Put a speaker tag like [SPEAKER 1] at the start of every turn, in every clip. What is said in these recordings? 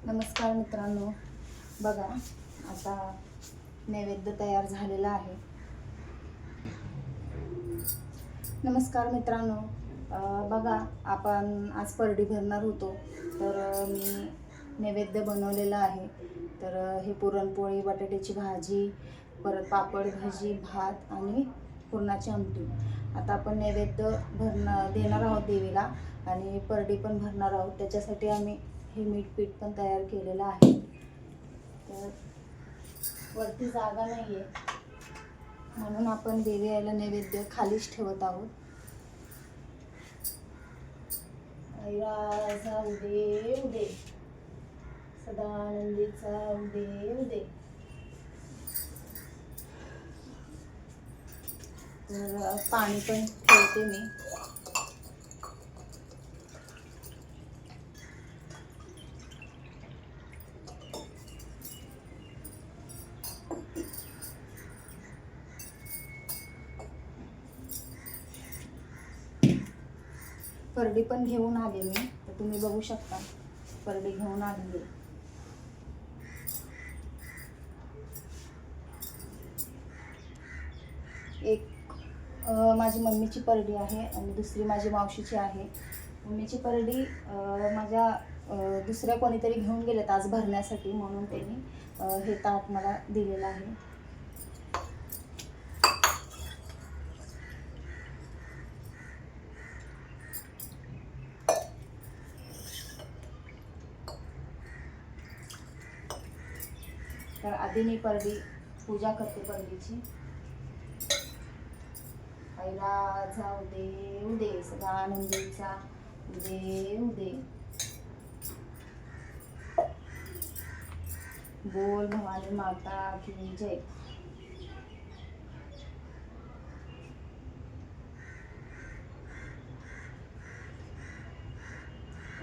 [SPEAKER 1] नमस्कार मित्रांनो, बघा आता नैवेद्य तयार झालेला आहे. नमस्कार मित्रांनो, बघा आपण आज परडी भरणार होतो, तर मी नैवेद्य बनवलेला आहे. तर हे पुरणपोळी, बटाट्याची भाजी, परत पापड भाजी, भात आणि पुरणाची आमटी. आता आपण नैवेद्य देणार आहोत देवीला आणि परडी पण भरणार आहोत. त्याच्यासाठी आम्ही हे मीठ पीठ पण तयार केलेलं आहे. तर वरती जागा नाही आहे म्हणून आपण देवी यायला नैवेद्य खालीच ठेवत आहोत. ऐराचा उदे उदे, सदानंदीचा उदे उदे. तर पाणी पण ठेवते मी. परडी पण घेऊन आले मी, तर तुम्ही बघू शकता परडी घेऊन आली. एक माझी मम्मीची परडी आहे आणि दुसरी माझी मावशीची आहे. मम्मीची परडी माझ्या दुसऱ्या कोणीतरी घेऊन गेलेत आज भरण्यासाठी, म्हणून त्यांनी हे ताट मला दिलेलं आहे. तर आधी मी परडी पूजा करते परडीची. ऐराचा उदे उदे, सदानंदीचा उदे उदे. बोल भवानी माता की जय.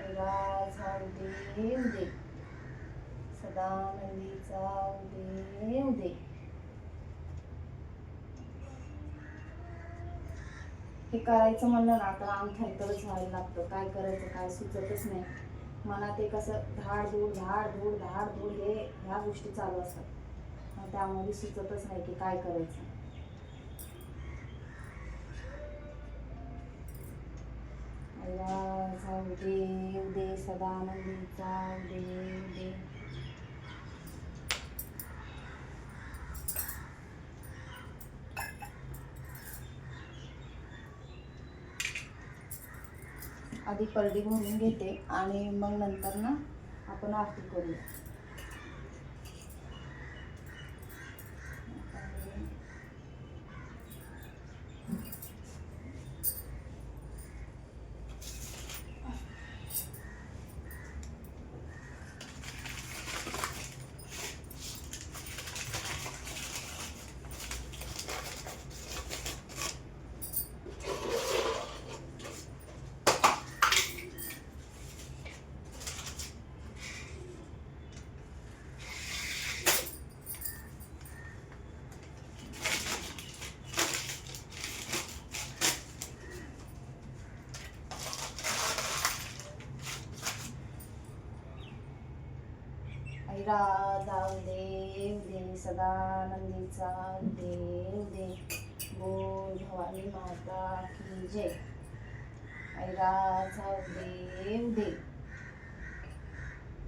[SPEAKER 1] ऐराचा उदे उदे, सदानंदीचा उदे उदे. हे करायचं म्हणलं ना तर अंग थरथरच व्हायला लागतं. काय करायचं काय सुचतच नाही. मनात एक असं धाड धूड हे ह्या गोष्टी चालू असतात. मग त्यामध्ये सुचतच नाही की काय करायचं. ऐराचा उदे उदे, सदानंदीचा उदे उदे. आधी परडी भरून घेते आणि मग नंतर ना आपण आरती करूया. ऐराचा उदे उदे, सदानंदीचा उदे उदे. बोल भवानी माता की जय. ऐराचा उदे उदे,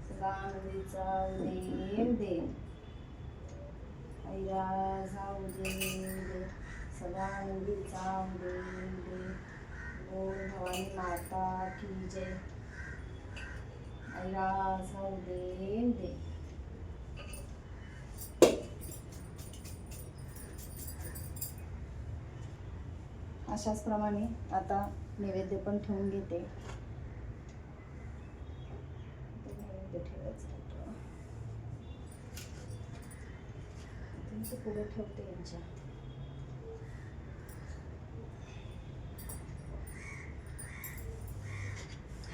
[SPEAKER 1] सदानंदीचा उदे उदे. ऐराचा उदे उदे, सदानंदीचा उदे उदे. बोल भवानी माता की जय. ऐराचा उदे उदे. अशाच प्रमाणे आता नैवेद्य पण ठेवून घेते. नैवेद्य ठेवायचं पुढे ठेवते यांच्या.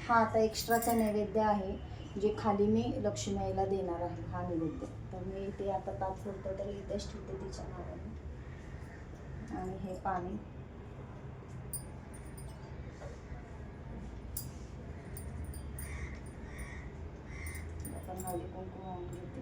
[SPEAKER 1] हा आता एक्स्ट्राचा नैवेद्य आहे जे खाली मी लक्ष्मी आईला देणार आहे. हा नैवेद्य तर मी ते आता ताट फोडतो तर इथेच ठेवते तिच्या नावाने. आणि हे पाणी पण हळदी कुंकू वाहून घेते.